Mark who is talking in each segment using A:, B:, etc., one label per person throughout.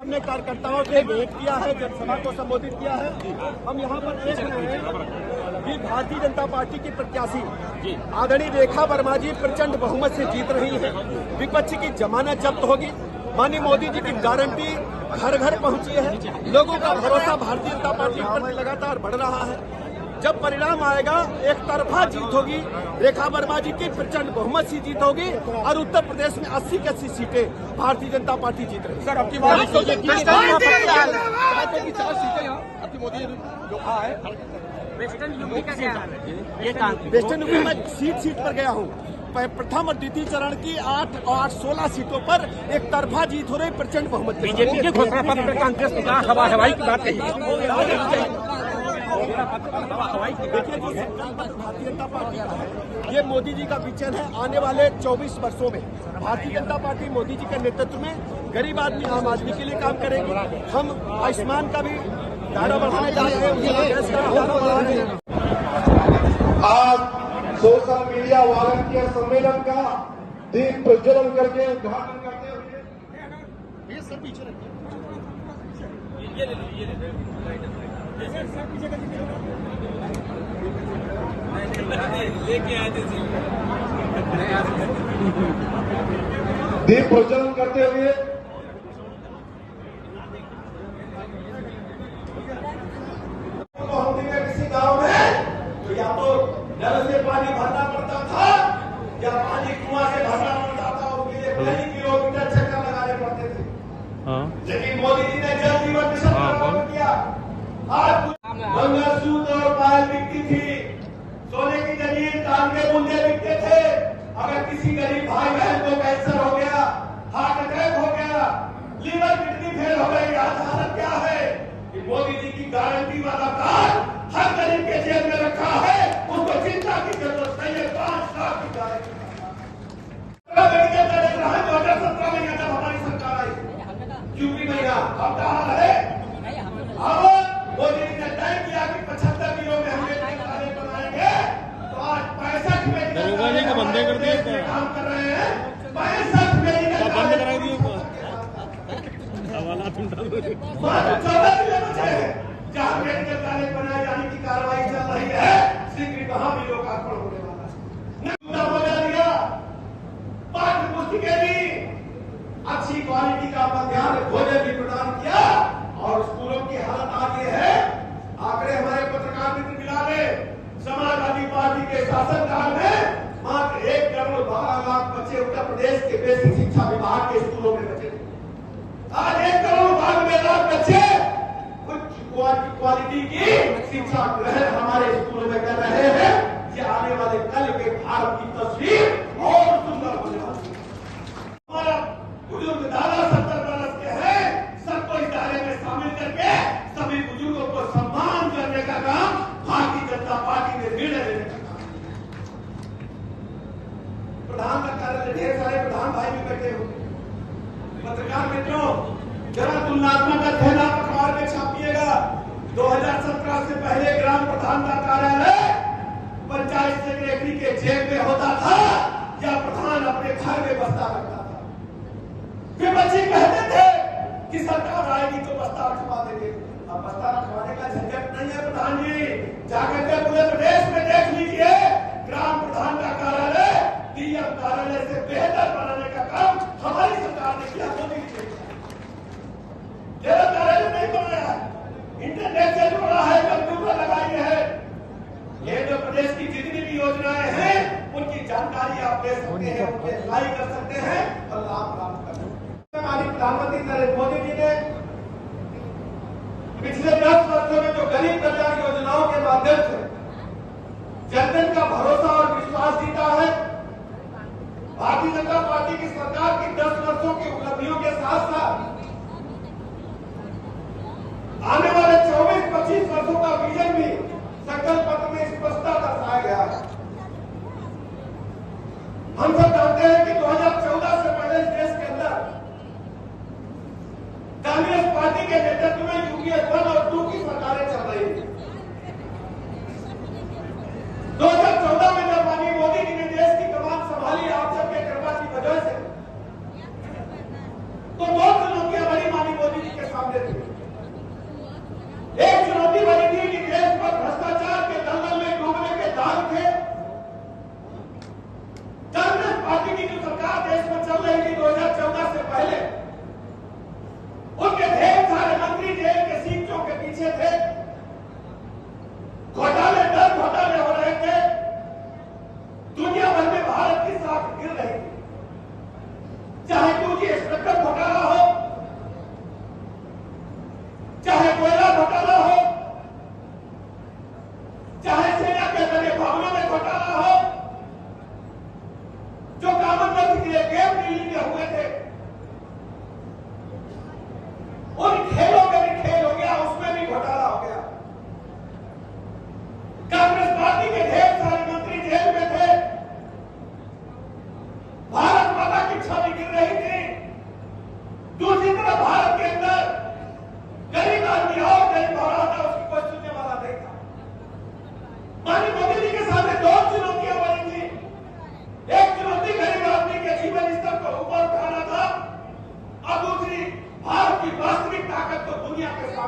A: हमने कार्यकर्ताओं से भेंट किया है, जनसभा को संबोधित किया है। हम यहाँ पर देख रहे हैं कि भारतीय जनता पार्टी की प्रत्याशी आदरणीय रेखा वर्मा जी प्रचंड बहुमत से जीत रही है। विपक्ष की जमानत जब्त होगी। माननीय मोदी जी की गारंटी घर घर पहुंची है। लोगों का भरोसा भारतीय जनता पार्टी पर लगातार बढ़ रहा है। जब परिणाम आएगा एक तरफा जीत होगी, रेखा वर्मा जी की प्रचंड बहुमत से जीत होगी और उत्तर प्रदेश में 80 की 80 सीटें भारतीय जनता पार्टी जीत रही है।
B: सर आपकी बात आपकी मोदी जो है
A: वेस्टर्न यूपी में सीट पर गया हूँ। प्रथम और द्वितीय चरण की 8 और 16 सीटों पर एक तरफा जीत हो रही प्रचंड बहुमत।
B: बीजेपी के घोषणा पत्र पर कांग्रेस ने कहा हवा हवाई की बात कही।
A: देखिए जो भारतीय जनता पार्टी का है ये मोदी जी का विजन है। आने वाले 24 वर्षों में भारतीय जनता पार्टी मोदी जी के नेतृत्व में गरीब आदमी आम आदमी के लिए काम करेगी। हम आयुष्मान का भी दायरा बढ़ाने जा रहे हैं।
C: आज सोशल मीडिया वॉलंटियर सम्मेलन का दीप प्रज्वलन करके उद्घाटन करते हुए
A: ये सब पीछे रखिए।
B: लेके आए थे
C: दीप प्रज्वलन करते हुए किसी गांव में तो या तो नल से पानी भरना पड़ता था या पानी कुआं से भरना पड़ता था। उसके लिए कई किलोमीटर चक्कर लगाने पड़ते थे। लेकिन मोदी जी ने जल जीवन मिशन लागू किया। आज मंगलसूत्र और पायल बिकती थी, सोने की जमीन कान के बुंदे बिकते थे। अगर किसी गरीब भाई बहन को कैंसर हो गया, हार्ट अटैक हो गया, लीवर किडनी फेल हो गई, आज हालत क्या है कि मोदी जी की गारंटी वाला कार्ड हर गरीब के जेब में रखा है। उसको चिंता की जरूरत नहीं है। 5 लाख की गारंटी 2017 में जब हमारी सरकार आई यूपी में अब कहा है। अब मोदी जी ने तय किया कि 75 किलो में हम मेडिकल बनाएंगे। तो आज 65 मेडिकल
B: को बंदे कर दिए
C: काम कर रहे हैं। 65 मेडिकल
B: बंद करा दिए।
C: 14 जिले बचे हैं जहाँ मेडिकल कॉलेज बनाए जाने की कार्रवाई चल रही है। शीघ्र वहां भी लोकार्पण होने वाला है। बना दिया पाठ्य पुस्तकें भी अच्छी क्वालिटी का मध्याह्न भोजन भी प्रदान किया और स्कूलों की हालत आगे है। आंकड़े हमारे पत्रकार मित्र मिला रहे, समाजवादी पार्टी के शासनकाल में मात्र 1.12 लाख बच्चे उत्तर प्रदेश के बेसिक शिक्षा विभाग के स्कूलों में बचे थे। आज 1.12 लाख बच्चे उच्च क्वालिटी की शिक्षा ग्रहण हमारे स्कूलों में कर रहे हैं। ये आने वाले कल के भारत की तस्वीर और सुंदर होने वाली है। हमारा बुजुर्ग दादा 70 बरस के हैं। सबको इस दायरे में शामिल करके सभी बुजुर्गों को सम्मान करने का काम भारतीय जनता पार्टी ने निर्णय लेने का काम। प्रधान का कार्यालय ढेर सारे प्रधान भाई भी बैठे होंगे। पत्रकार मित्रों जरा तुलनात्मक अध्ययन आप अखबार में छापिएगा। 2017 से पहले ग्राम प्रधान का कार्यालय पंचायत सेक्रेटरी के जेब में होता था या प्रधान अपने घर में बस्ता रखता था। विपक्षी कहते थे कि सरकार आएगी तो बस्ता रखवा देंगे। अब बस्ता रखवाने का झंझट नहीं है प्रधान जी। जाकर के पूरे प्रदेश में देख लीजिए ग्राम प्रधान का कार्यालय डीएम कार्यालय से बेहतर बनाने का काम हमारी सरकार ने किया। मोदी जी ने कार्यालय नहीं बनाया, इंटरनेट से जोड़ा है, कंप्यूटर लगाई है। ये जो प्रदेश की जितनी भी योजनाएं हैं उनकी जानकारी आप ले सकते हैं, उनके अप्लाई कर सकते हैं और लाभ प्राप्त कर सकते हैं। हमारी प्रधानमंत्री नरेंद्र मोदी जी ने पिछले 10 वर्षों में जो गरीब कल्याण योजनाओं के माध्यम से जनता का भरोसा और विश्वास जीता है। भारतीय जनता पार्टी की सरकार की 10 वर्षों की उपलब्धियों के साथ साथ आने वाले 24-25 वर्षों का विजन भी संकल्प पत्र में स्पष्टता दर्शाया गया है। हम सब जानते हैं कि 2014 से पहले इस देश के अंदर कांग्रेस पार्टी के नेतृत्व में यूपीए 1 और 2 की सरकारें चल रही थी। 2014 में जब माननीय मोदी जी ने देश की कमान संभाली आप सबके कृपा की वजह से, तो 2 दिनों के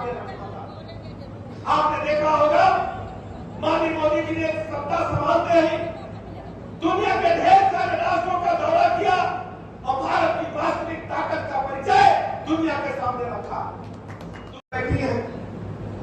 C: आगे रखा था। आपने देखा होगा माननीय मोदी जी ने सत्ता संभालते ही दुनिया के ढेर सारे राष्ट्रों का दौरा किया और भारत की वास्तविक ताकत का परिचय दुनिया के सामने रखा। बैठी है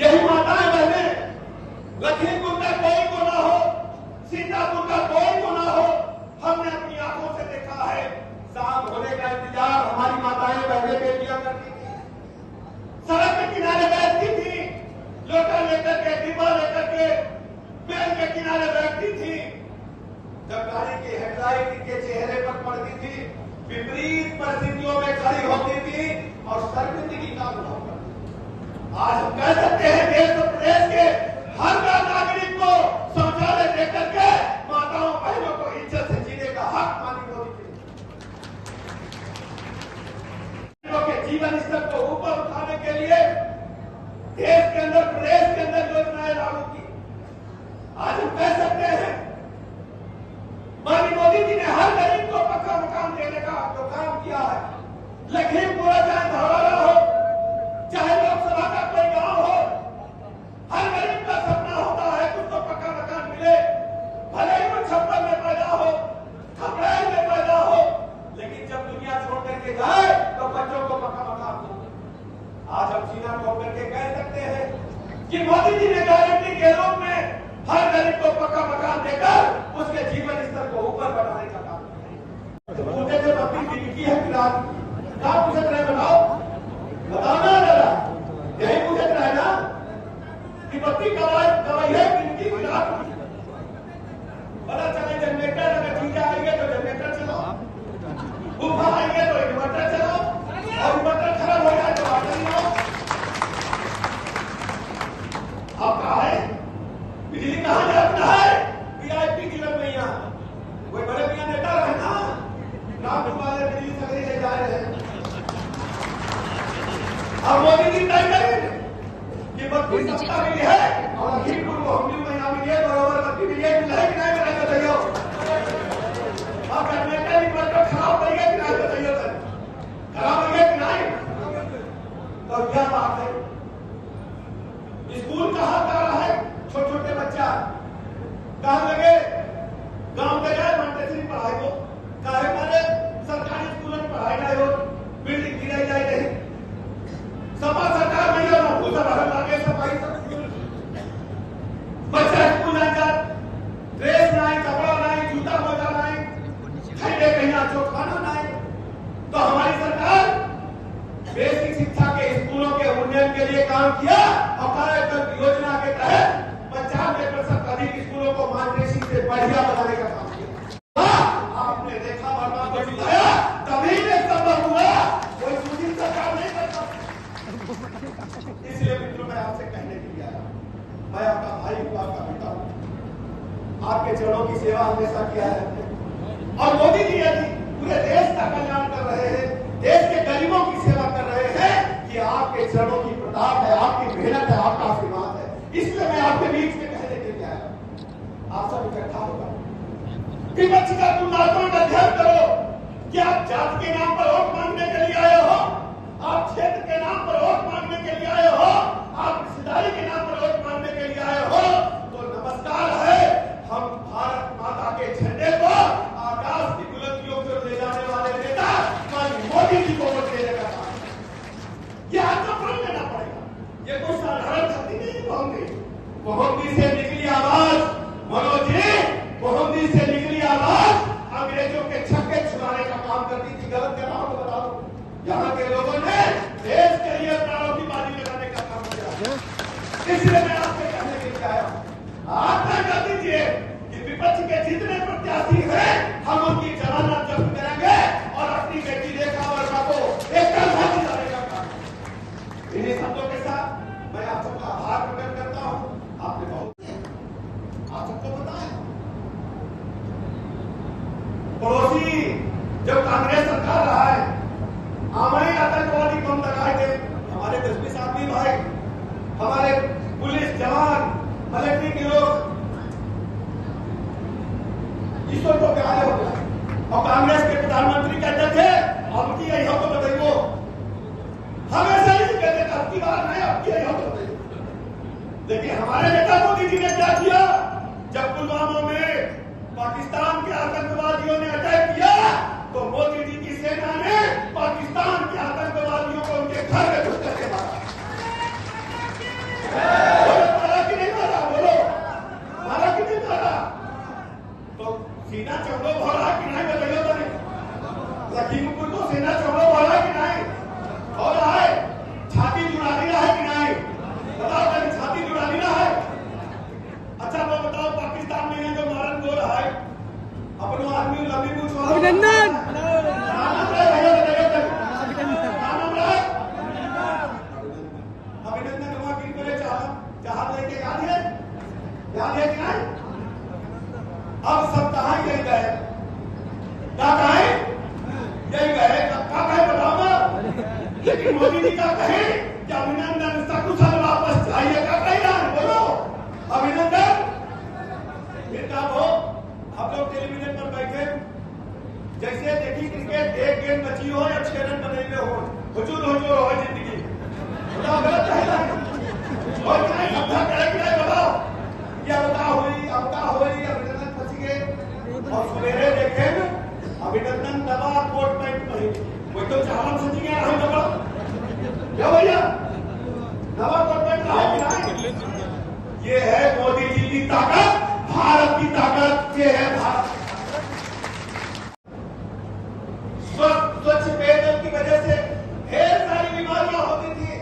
C: यही माताएं बहनें, लखीमपुर का कोई को ना हो, सीतापुर का कोई को ना हो, हमने अपनी आंखों से देखा है। शाम होने का इंतजार हमारी माताएं बहनें बेटियां करती थी, सड़क के किनारे बैठती थी, लोटा लेकर के, डिब्बा लेकर के पेड़ के किनारे बैठती थी। जब गाड़ी की हेडलाइट इनके चेहरे पर पड़ती थी, विपरीत परिस्थितियों में खड़ी होती थी और शर्मिंदगी का अनुभव करती थी। आज हम कह सकते हैं देश और प्रदेश के हर नागरिक को शौचालय देकर के माताओं बहनों को इज्जत से जीने का हक मानी मोदी के जीवन स्तर को ऊपर उठाने के लिए देश के अंदर, प्रदेश के अंदर योजनाएं लागू की। आज हम कह सकते हैं माननीय मोदी जी ने हर गरीब को पक्का मकान देने का जो काम किया है, लखीमपुर चाहे धौरहरा हो, चाहे लोकसभा का कोई गांव हो, हर गरीब का सपना होता है कि उसको पक्का मकान मिले। भले ही वो छप्पर में पैदा हो, खपड़ेल में पैदा हो, लेकिन जब दुनिया छोड़ करके जाए तो बच्चों को पक्का मकान दो। आज हम सीना खोल करके कह सकते हैं कि मोदी जी ने गारंटी के रूप में हर गरीब को पक्का मकान देकर उसके जीवन स्तर को ऊपर बढ़ाने का काम किया। मुझे जो बत्ती बिकी है फिलहाल क्या पूछत रहे, बताओ ना जरा, यही पूछत रहे ना कि बत्ती कवाई है बिकी फिलहाल। पता चले जनरेटर अगर चीजें आएंगे तो जनरेटर चलाओ, तूफान आएंगे तो इन्वर्टर चलाओ, और इन्वर्टर खराब हो जाए तो वाटर लगाओ। अब कहा है बिजली कहां जाता है, वीआईपी डीलर में यहाँ कोई बड़े मियां नेता है ना, राम वाले बिजली सगरी ले जा रहे हैं। अब मोदी जी तय करेंगे कि बत्ती सस्ता मिली है और लखीमपुर को हम महीना मिली है, बराबर बत्ती मिली है, मिला है कि नहीं मिला बताइए। अब जनरेटर इन्वर्टर खराब पड़ गया कि नहीं बताइए सर, खराब हो गया कि नहीं। तो क्या बात है, स्कूल कहाँ जा रहा है, छोटे छोटे बच्चा कहा लगे गांव के जाए मॉन्टेसरी पढ़ाई को, काहे मारे सरकारी स्कूल में पढ़ाई नहीं हो, बिल्डिंग गिराई जाए नहीं, सपा सरकार नहीं हो, भूसा भर लागे सफाई बच्चा स्कूल ना जा, ड्रेस नहीं, कपड़ा नहीं, जूता मोजा नहीं, खाने कहीं अच्छो खाना नहीं। तो हमारी सरकार बेसिक शिक्षा के स्कूलों के उन्नयन के लिए काम किया और कार्यक्रम योजना के तहत 95% अधिक स्कूलों को मॉन्टेसरी से बढ़िया बनाने का काम किया। आपने देखा वर्मा को जिताया तभी ये संभव हुआ, कोई दूसरी सरकार नहीं करता। इसलिए मित्रों मैं आपसे कहने के लिए आया, मैं आपका भाई हूँ, आपका पिता हूँ, आपके चरणों की सेवा हमेशा किया है और मोदी जी यदि पूरे देश का कल्याण कर रहे हैं, देश के गरीबों की सेवा कर रहे हैं, कि आपके चरणों की प्रताप है, आपकी मेहनत है, आपका आशीर्वाद है। इसलिए मैं आपके बीच में कहने के लिए आया, आप सब इकट्ठा होगा, विपक्ष का कुंडातों का ध्यान करो कि आप जात के नाम पर वोट मांगने के लिए आए हो, आप क्षेत्र के नाम पर वोट मांगने के लिए आए हो, आप रिश्तेदारी के नाम पर वोट मांगने के लिए आए हो, तो नमस्कार है, हम भारत माता के झंडे को आकाश की बुलंदियों को ले जाने वाले नेता माननीय मोदी जी को वोट देने का काम, यह आपको समझ लेना पड़ेगा। ये कोई साधारण शक्ति नहीं, मोहम्मदी से निकली आवाज, मनोज जी, मोहम्मदी से निकली आवाज अंग्रेजों के छक्के छुड़ाने का काम करती थी। गलत कर रहा हूं तो बता दो, यहाँ के लोगों ने देश के लिए प्राणों की बाजी लगाने का काम किया। इसलिए मैं आपसे कहने के लिए आया, आप तय कर दीजिए कि विपक्ष के जितने प्रत्याशी हैं हम उनकी जमानत जब्त करेंगे और अपनी बेटी रेखा वर्मा को एक तरफा दिलाने का काम। इन्हीं शब्दों के साथ मैं आप सबका आभार प्रकट करता हूं। आपने बहुत आप सबको पता है, पड़ोसी जब कांग्रेस सरकार रहा है, हमारे आतंकवादी बम लगाए थे, हमारे 10-20 आदमी भाई, हमारे पुलिस जवान, मिलिट्री के लोग, ईश्वर को प्यारे हो गया और कांग्रेस के प्रधानमंत्री कहते थे अब की यही हो तो बताइए, हमेशा ही कहते थे अब की बार नहीं, अब की लेकिन हमारे नेता मोदी जी ने क्या किया? जब पुलवामा में पाकिस्तान के आतंकवादियों ने अटैक किया तो मोदी जी की सेना ने पाकिस्तान के आतंकवादियों को उनके घर में घुस करके मारा। मारा कि नहीं मारा? बोलो, मारा कि नहीं मारा? तो सीना चौड़ो भरा कि नहीं? बताइए तो नहीं। लखीमपुर को सेना चौड़ो भरा कि नहीं? हो रहा है? छाती जुड़ा दिया है कि नहीं? बताओ कभी छाती जुड़ा दिया है? अच्छा वो बताओ, पाकिस्तान में ये जो मारन हो रहा है अपनो आदमी लंबी पूछ
B: अभिनंदन
C: अभिनंदन हुआ कि मेरे जहाज लेके याद है कि नहीं? अब सब कहाँ यही गए? क्या कहे? यही गए क्या कहे बताओ ना। लेकिन मोदी जी क्या कहे कि अभिनंदन सकुशल वापस जाइए? क्या कह रहा है? बोलो अभिनंदन। फिर क्या हो, हम लोग टेलीविजन पर बैठे जैसे देखी क्रिकेट, एक गेंद बची हो या 6 रन बने हुए हो, हुजूर हुजूर हो जिंदगी। बताओ गलत है? और क्या शब्द करे कि नहीं? बताओ क्या बताओ हुई अवका हुई अभिनंदन बच गए और सवेरे देखे अभिनंदन दबा कोट पैंट पहन वो तो चावल सोच गया है दबा क्या भैया दबा कोट पैंट पहन। ये है मोदी जी की ताकत, भारत की ताकत। ये है भारत। स्वच्छ पेयजल की वजह से ढेर सारी बीमारियां होती थी,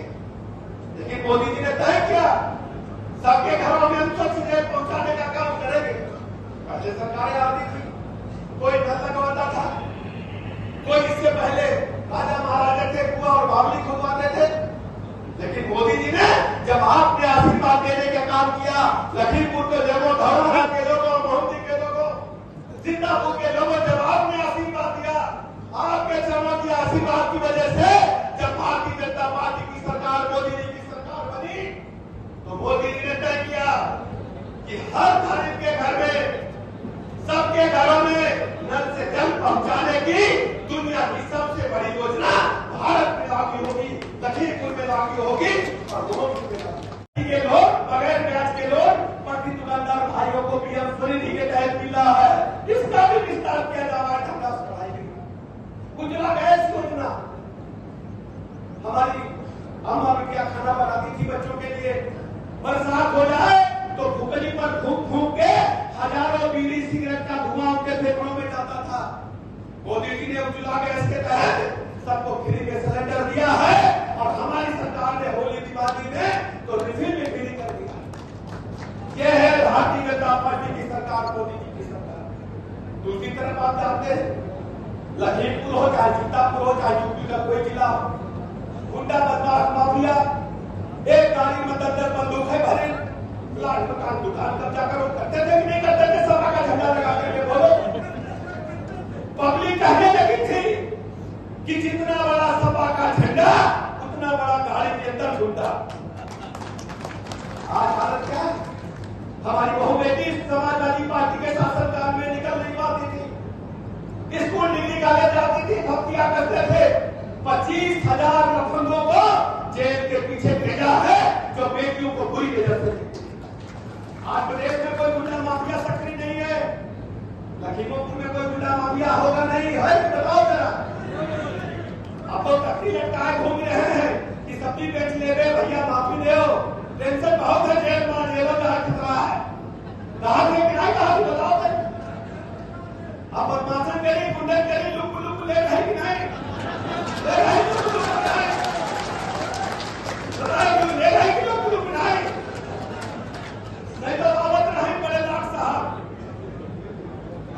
C: लेकिन मोदी जी ने तय किया सबके घरों में हम स्वच्छ जल पहुंचाने का काम करेंगे। पहले सरकारें आती थी, कोई नल लगवाता था, कोई इससे पहले राजा महाराजा थे कुआं और बावली खुदवाते थे। लेकिन मोदी जी ने जब आपने आशीर्वाद देने का काम किया, लखीमपुर के लोगों, धौरहरा के लोगों, मोहम्मदी के लोगों, जिंदापुर के लोगों, जब आपने आशीर्वाद दिया, आपके चरणों की आशीर्वाद की वजह से जब भारतीय जनता पार्टी की सरकार, मोदी जी की सरकार बनी, तो मोदी जी ने तय किया कि हर गरीब के घर में, सबके घरों में नल से जल पहुंचाने की दुनिया की सबसे बड़ी योजना भारत में लागू होगी, लखीमपुर में लागू होगी और मोहम्मद में लागू। ये लोग बगैर ब्याज के लोग पट्टी दुकानदार भाइयों को पीएम स्वनिधि के तहत मिल रहा है, इसका भी विस्तार किया जा रहा है। ठंडा पढ़ाई उज्ज्वला गैस योजना, हमारी अम्मा बिटिया खाना बनाती थी बच्चों के लिए, बरसात हो जाए तो भूखली पर फूंक फूंक के हजारों बीड़ी सिगरेट का धुआं उनके फेफड़ों में जाता था। मोदी जी ने उज्ज्वला गैस के तहत सबको फ्री में सिलेंडर दिया है और हमारी सरकार ने होली दिवाली में तो रिफिल भी फ्री कर दिया। यह है भारतीय जनता पार्टी की सरकार, मोदी जी की सरकार। दूसरी तरफ आप जानते हैं, लखीमपुर हो चाहे सीतापुर हो चाहे यूपी का कोई जिला हो, गुंडा बदमाश माफिया एक गाड़ी में 10 बंदूक है भरे, दुकान कब्जा करो, करते थे कि नहीं करते थे? सपा का झंडा लगा करके बोलो। पब्लिक कहने लगी थी कि जितना बड़ा सपा का झंडा उतना बड़ा गाड़ी के अंदर गुंडा। आज हालत क्या है? हमारी बहू बेटी समाजवादी पार्टी के शासनकाल में निकल नहीं पाती थी, स्कूल डिग्री कॉलेज जाती थी, भक्तियां करते थे। 25,000 लफंगों को जेल के पीछे भेजा है जो बेटियों को बुरी नजर से देखती। आज प्रदेश में कोई गुंडा माफिया सक्रिय नहीं है, लखीमपुर में कोई गुंडा माफिया होगा नहीं है? बताओ जरा। अब तो तकलीफ लटकाए घूम रहे हैं कि सब्जी बेच ले गए भैया, माफी दे, टेंशन बहुत है, जेल में जेलों का खतरा है। कहा से किराए कहा कि बताओ अब बदमाशन करी, गुंडन करी, लुक ले रहे कि नहीं? ले रहे कि लुक नहीं? नहीं तो बाबत नहीं पड़े लाट साहब।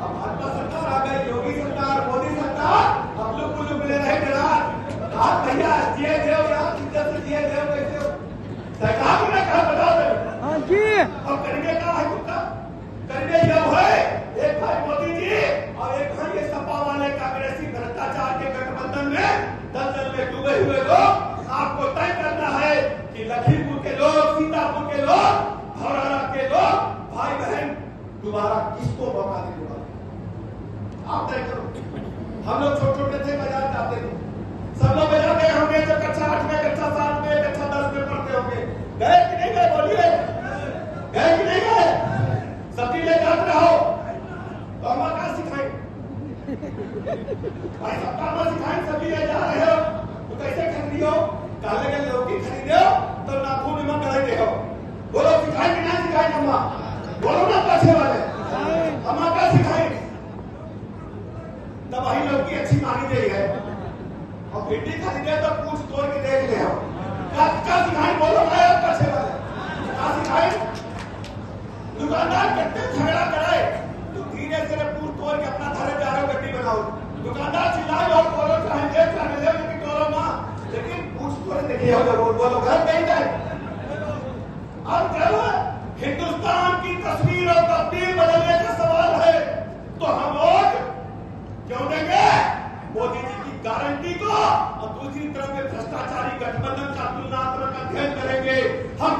C: अब भाजपा सरकार आ गई, योगी सरकार, मोदी सरकार, अब लुक ले रहे जनाब। आप भैया जिए देव या इज्जत से जिए देव कैसे हो? सरकार ने कहा बताओ दे। हाँ जी। अब करने का है कुत्ता, करने यह है एक भाई मोदी जी और एक भाई ये सपा वाले कांग्रेसी भ्रष्टाचार के गठबंधन में दलदल में डूबे हुए लोग। आपको तय करना है कि लखीमपुर के लोग, सीतापुर के लोग, धौरहरा के लोग, भाई बहन दोबारा किसको मौका देंगे? आप तय करो। हम लोग छोटे छोटे थे, बाजार जाते थे, सब लोग बाजार गए होंगे, जब कक्षा 8 में, कक्षा 7 में, कक्षा 10 में पढ़ते होंगे, गए कि नहीं गए? बोलिए। तो घर नहीं जाए। अब जब हिंदुस्तान की तस्वीर और तब्दील बदलने का सवाल है तो हम लोग क्यों देंगे मोदी जी की गारंटी को और दूसरी तरफ में भ्रष्टाचारी गठबंधन का तुलनात्मक अध्ययन करेंगे। हम